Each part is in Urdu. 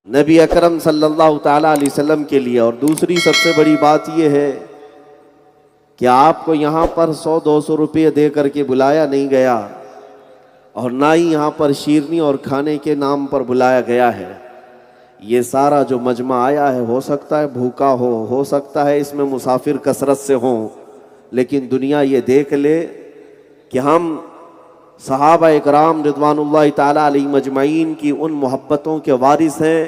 نبی اکرم صلی اللہ تعالیٰ علیہ وسلم کے لیے۔ اور دوسری سب سے بڑی بات یہ ہے کہ آپ کو یہاں پر 100-200 روپے دے کر کے بلایا نہیں گیا، اور نہ ہی یہاں پر شیرنی اور کھانے کے نام پر بلایا گیا ہے۔ یہ سارا جو مجمع آیا ہے، ہو سکتا ہے بھوکا ہو سکتا ہے اس میں مسافر کثرت سے ہوں، لیکن دنیا یہ دیکھ لے کہ ہم صحابہ اکرام رضوان اللہ تعالیٰ علیہ مجمعین کی ان محبتوں کے وارث ہیں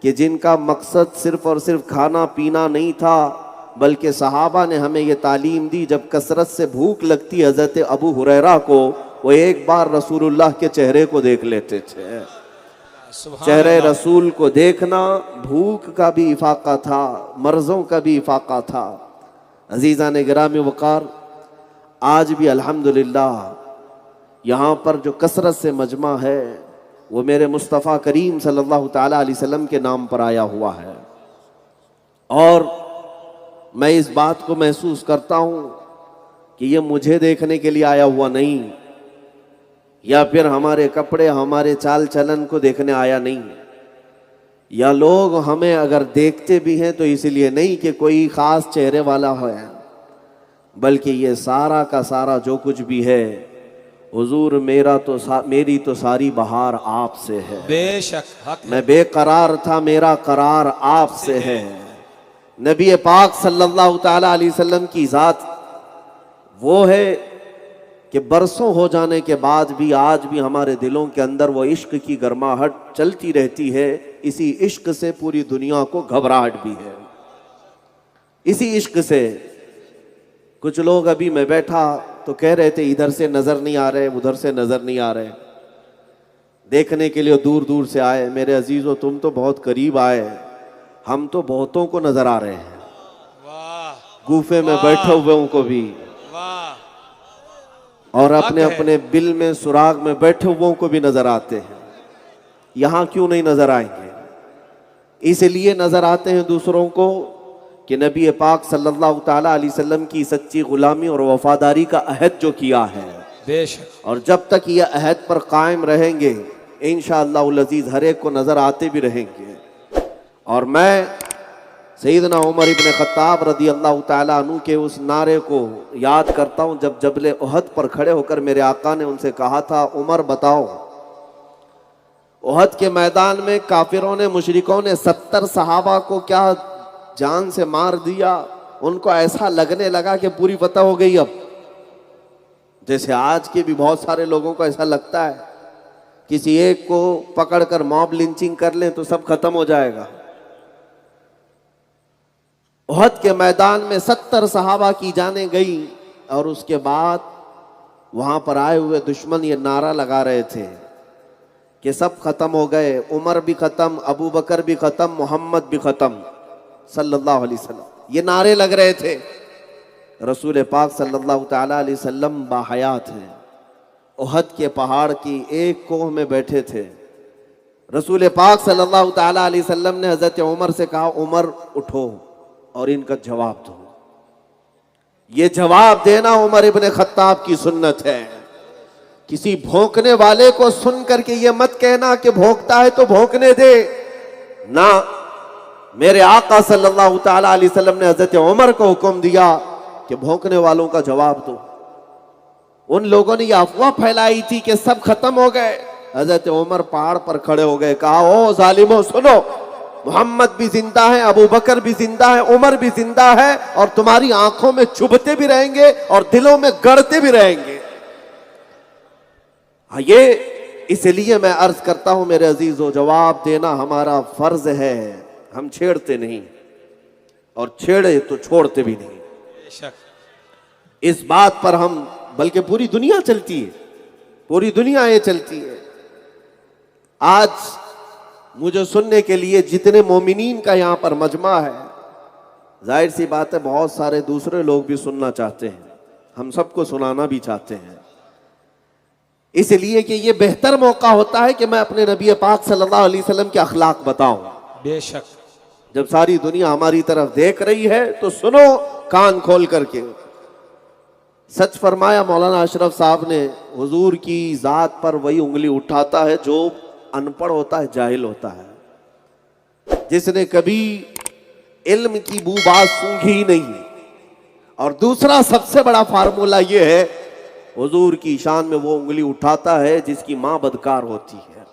کہ جن کا مقصد صرف اور صرف کھانا پینا نہیں تھا، بلکہ صحابہ نے ہمیں یہ تعلیم دی، جب کثرت سے بھوک لگتی حضرت ابو ہریرہ کو، وہ ایک بار رسول اللہ کے چہرے کو دیکھ لیتے تھے۔ چہرے رسول کو دیکھنا بھوک کا بھی افاقہ تھا، مرضوں کا بھی افاقہ تھا۔ عزیزان گرامی وقار، آج بھی الحمدللہ یہاں پر جو کثرت سے مجمع ہے وہ میرے مصطفیٰ کریم صلی اللہ تعالیٰ علیہ وسلم کے نام پر آیا ہوا ہے، اور میں اس بات کو محسوس کرتا ہوں کہ یہ مجھے دیکھنے کے لیے آیا ہوا نہیں، یا پھر ہمارے کپڑے ہمارے چال چلن کو دیکھنے آیا نہیں، یا لوگ ہمیں اگر دیکھتے بھی ہیں تو اس لیے نہیں کہ کوئی خاص چہرے والا ہے، بلکہ یہ سارا کا سارا جو کچھ بھی ہے، حضور میری تو ساری بہار آپ سے ہے، بے شک حق میں بے قرار تھا میرا قرار آپ سے ہے۔ نبی پاک صلی اللہ تعالیٰ علیہ وسلم کی ذات وہ ہے کہ برسوں ہو جانے کے بعد بھی آج بھی ہمارے دلوں کے اندر وہ عشق کی گرماہٹ چلتی رہتی ہے۔ اسی عشق سے پوری دنیا کو گھبراہٹ بھی ہے، اسی عشق سے۔ کچھ لوگ ابھی میں بیٹھا تو کہہ رہے تھے ادھر سے نظر نہیں آ رہے، ادھر سے نظر نہیں آ رہے، دیکھنے کے لیے دور دور سے آئے۔ میرے عزیزو، تم تو بہت قریب آئے، ہم تو بہتوں کو نظر آ رہے ہیں، واہ گوفے میں بیٹھے ہوئے کو بھی، واہ، اور اپنے اپنے بل میں سراغ میں بیٹھے ہوئے کو بھی نظر آتے ہیں۔ یہاں کیوں نہیں نظر آئیں گے؟ اس لیے نظر آتے ہیں دوسروں کو کہ نبی پاک صلی اللہ تعالیٰ علیہ وسلم کی سچی غلامی اور وفاداری کا عہد جو کیا ہے، بے شک، اور جب تک یہ عہد پر قائم رہیں گے انشاءاللہ العزیز ہر ایک کو نظر آتے بھی رہیں گے۔ اور میں سیدنا عمر ابن خطاب رضی اللہ تعالیٰ عنہ کے اس نعرے کو یاد کرتا ہوں جب جبل احد پر کھڑے ہو کر میرے آقا نے ان سے کہا تھا، عمر بتاؤ، احد کے میدان میں کافروں نے، مشرکوں نے 70 صحابہ کو کیا جان سے مار دیا؟ ان کو ایسا لگنے لگا کہ پوری فتح ہو گئی۔ اب جیسے آج کے بھی بہت سارے لوگوں کو ایسا لگتا ہے کسی ایک کو پکڑ کر موب لنچنگ کر لیں تو سب ختم ہو جائے گا۔ احد کے میدان میں 70 صحابہ کی جانیں گئی، اور اس کے بعد وہاں پر آئے ہوئے دشمن یہ نعرہ لگا رہے تھے کہ سب ختم ہو گئے، عمر بھی ختم، ابو بکر بھی ختم، محمد بھی ختم صلی اللہ علیہ وسلم، یہ نعرے لگ رہے تھے۔ رسول پاک صلی اللہ تعالیٰ علیہ وسلم باحیات ہیں، احد کے پہاڑ کی ایک کوہ میں بیٹھے تھے۔ رسول پاک صلی اللہ تعالیٰ علیہ وسلم نے حضرت عمر سے کہا، عمر اٹھو اور ان کا جواب دو۔ یہ جواب دینا عمر ابن خطاب کی سنت ہے۔ کسی بھونکنے والے کو سن کر کے یہ مت کہنا کہ بھونکتا ہے تو بھونکنے دے، نہ، میرے آقا صلی اللہ تعالیٰ علیہ وسلم نے حضرت عمر کو حکم دیا کہ بھونکنے والوں کا جواب دو۔ ان لوگوں نے یہ افواہ پھیلائی تھی کہ سب ختم ہو گئے، حضرت عمر پہاڑ پر کھڑے ہو گئے، کہا، او ظالموں سنو، محمد بھی زندہ ہے، ابو بکر بھی زندہ ہے، عمر بھی زندہ ہے، اور تمہاری آنکھوں میں چبھتے بھی رہیں گے اور دلوں میں گڑتے بھی رہیں گے۔ یہ اس لیے میں عرض کرتا ہوں میرے عزیزو، جواب دینا ہمارا فرض ہے، ہم چھیڑتے نہیں، اور چھیڑے تو چھوڑتے بھی نہیں۔ بے شک، اس بات پر ہم، بلکہ پوری دنیا چلتی ہے، پوری دنیا یہ چلتی ہے۔ آج مجھے سننے کے لیے جتنے مومنین کا یہاں پر مجمع ہے، ظاہر سی بات ہے بہت سارے دوسرے لوگ بھی سننا چاہتے ہیں، ہم سب کو سنانا بھی چاہتے ہیں، اس لیے کہ یہ بہتر موقع ہوتا ہے کہ میں اپنے نبی پاک صلی اللہ علیہ وسلم کے اخلاق بتاؤں۔ بے شک، جب ساری دنیا ہماری طرف دیکھ رہی ہے تو سنو کان کھول کر کے۔ سچ فرمایا مولانا اشرف صاحب نے، حضور کی ذات پر وہی انگلی اٹھاتا ہے جو ان پڑھ ہوتا ہے، جاہل ہوتا ہے۔ جس نے کبھی علم کی بو باز سونگھی ہی نہیں. اور دوسرا سب سے بڑا فارمولہ یہ ہے، حضور کی شان میں وہ انگلی اٹھاتا ہے جس کی ماں بدکار ہوتی ہے،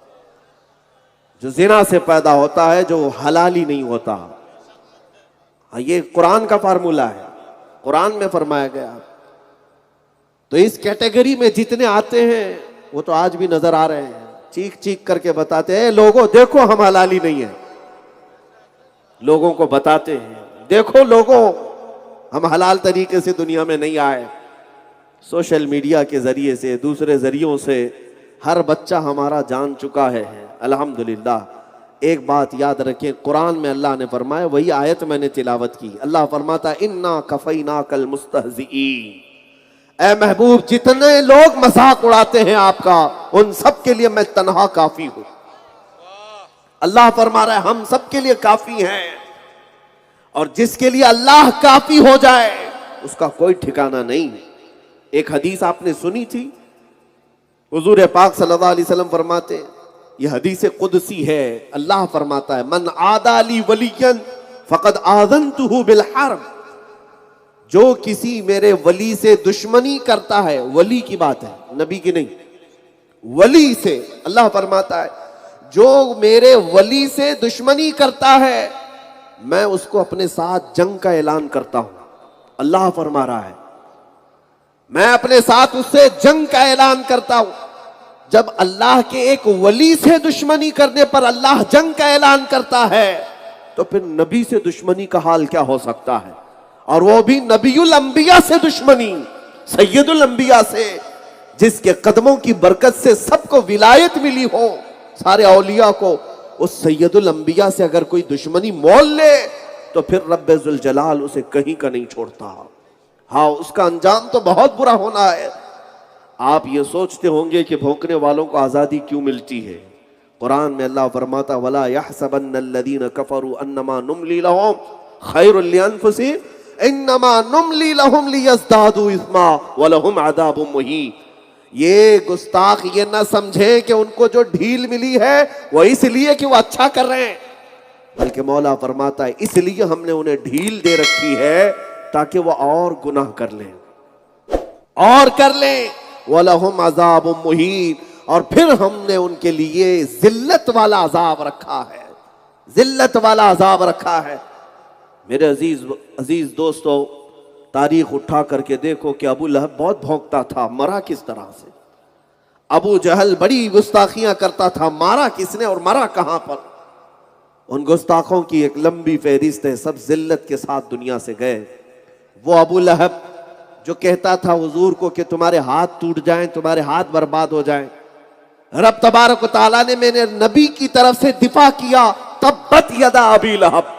جو زنا سے پیدا ہوتا ہے، جو حلال ہی نہیں ہوتا. یہ قرآن کا فارمولہ ہے، قرآن میں فرمایا گیا. تو اس کیٹیگری میں جتنے آتے ہیں وہ تو آج بھی نظر آ رہے ہیں، چیخ چیخ کر کے بتاتے ہیں لوگوں دیکھو ہم حلالی نہیں ہیں. لوگوں کو بتاتے ہیں دیکھو لوگوں ہم حلال طریقے سے دنیا میں نہیں آئے. سوشل میڈیا کے ذریعے سے، دوسرے ذریعوں سے ہر بچہ ہمارا جان چکا ہے الحمدللہ. ایک بات یاد رکھیں، قرآن میں اللہ نے فرمایا، وہی آیت میں نے تلاوت کی، اللہ فرماتا ہے اِنَّا كَفَيْنَاكَ الْمُسْتَهْزِئِينَ. اے محبوب جتنے لوگ مذاق اڑاتے ہیں آپ کا، ان سب کے لیے میں تنہا کافی ہوں. اللہ فرما رہا ہے ہم سب کے لیے کافی ہیں، اور جس کے لیے اللہ کافی ہو جائے اس کا کوئی ٹھکانہ نہیں. ایک حدیث آپ نے سنی تھی، حضور پاک صلی اللہ علیہ وسلم فرماتے ہیں، یہ حدیث قدسی ہے، اللہ فرماتا ہے من عادی لی ولیا فقد آذنتہ بالحرب. جو کسی میرے ولی سے دشمنی کرتا ہے، ولی کی بات ہے نبی کی نہیں، ولی سے اللہ فرماتا ہے جو میرے ولی سے دشمنی کرتا ہے میں اس کو اپنے ساتھ جنگ کا اعلان کرتا ہوں. اللہ فرما رہا ہے میں اپنے ساتھ اس سے جنگ کا اعلان کرتا ہوں. جب اللہ کے ایک ولی سے دشمنی کرنے پر اللہ جنگ کا اعلان کرتا ہے تو پھر نبی سے دشمنی کا حال کیا ہو سکتا ہے، اور وہ بھی نبی الانبیاء سے دشمنی، سید الانبیاء سے، جس کے قدموں کی برکت سے سب کو ولایت ملی ہو، سارے اولیاء کو. اس سید الانبیاء سے اگر کوئی دشمنی مول لے تو پھر رب ذوالجلال اسے کہیں کا نہیں چھوڑتا. ہاں اس کا انجام تو بہت برا ہونا ہے. آپ یہ سوچتے ہوں گے کہ بھونکنے والوں کو آزادی کیوں ملتی ہے. قرآن میں اللہ فرماتا وَلَا يَحْسَبَنَّ الَّذِينَ كَفَرُوا أَنَّمَا نُمْلِي لَهُمْ خَيْرٌ لِأَنفُسِهِمْ إِنَّمَا نُمْلِي لَهُمْ لِيَزْدَادُوا إِثْمًا وَلَهُمْ عَذَابٌ مُهِينٌ. یہ گستاخ یہ نہ سمجھیں کہ ان کو جو ڈھیل ملی ہے وہ اس لیے کہ وہ اچھا کر رہے ہیں، بلکہ مولا فرماتا ہے اس لیے ہم نے انہیں ڈھیل دے رکھی ہے تاکہ وہ اور گناہ کر لیں اور کر لیں. وَلَهُمْ عَذَابٌ مُهِينٌ. اور پھر ہم نے ان کے لیے ذلت والا عذاب رکھا ہے، ذلت والا عذاب رکھا ہے. میرے عزیز دوستو، تاریخ اٹھا کر کے دیکھو کہ ابو لہب بہت بھونکتا تھا، مرا کس طرح سے. ابو جہل بڑی گستاخیاں کرتا تھا، مارا کس نے اور مرا کہاں پر. ان گستاخوں کی ایک لمبی فہرست ہے، سب ذلت کے ساتھ دنیا سے گئے. وہ ابو لہب جو کہتا تھا حضور کو کہ تمہارے ہاتھ ٹوٹ جائیں، تمہارے ہاتھ برباد ہو جائیں، رب تبارک و تعالیٰ نے میرے نبی کی طرف سے دفاع کیا، تبت یدا ابی لہب،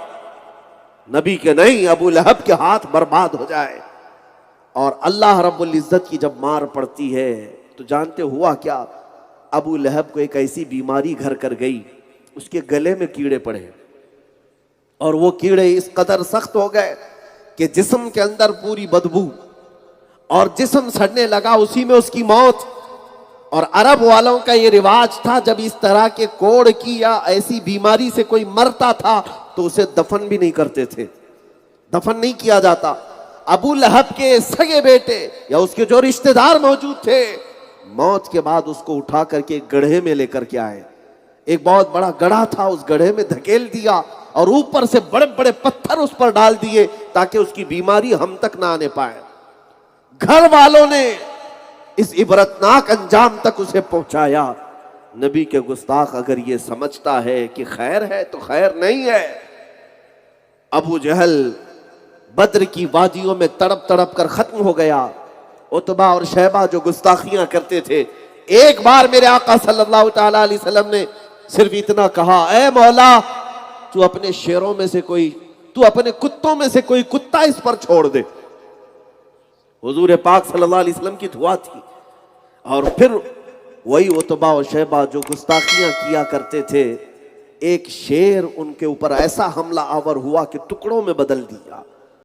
نبی کے نہیں ابو لہب کے ہاتھ برباد ہو جائے. اور اللہ رب العزت کی جب مار پڑتی ہے تو جانتے ہوا کیا، ابو لہب کو ایک ایسی بیماری گھر کر گئی، اس کے گلے میں کیڑے پڑے، اور وہ کیڑے اس قدر سخت ہو گئے کہ جسم کے اندر پوری بدبو، اور جسم سڑنے لگا، اسی میں اس کی موت. اور عرب والوں کا یہ رواج تھا جب اس طرح کے کوڑ کی یا ایسی بیماری سے کوئی مرتا تھا تو اسے دفن بھی نہیں کرتے تھے، دفن نہیں کیا جاتا. ابو لہب کے سگے بیٹے یا اس کے جو رشتہ دار موجود تھے موت کے بعد اس کو اٹھا کر کے ایک گڑھے میں لے کر کے آئے. ایک بہت بڑا گڑھا تھا، اس گڑھے میں دھکیل دیا اور اوپر سے بڑے بڑے پتھر اس پر ڈال دیے تاکہ اس کی بیماری ہم تک نہ آنے پائے. گھر والوں نے اس عبرتناک انجام تک اسے پہنچایا. نبی کے گستاخ اگر یہ سمجھتا ہے کہ خیر ہے تو خیر نہیں ہے. ابو جہل بدر کی وادیوں میں تڑپ تڑپ کر ختم ہو گیا. عتبہ اور شیبہ جو گستاخیاں کرتے تھے، ایک بار میرے آقا صلی اللہ تعالی علیہ وسلم نے صرف اتنا کہا، اے مولا تو اپنے شیروں میں سے کوئی، تو اپنے کتوں میں سے کوئی کتا اس پر چھوڑ دے. حضور پاک صلی اللہ علیہ وسلم کی دعا تھی. اور پھر وہی عتبہ و شیبہ جو گستاخیاں کیا کرتے تھے، ایک شیر ان کے اوپر ایسا حملہ آور ہوا کہ ٹکڑوں میں بدل دیا.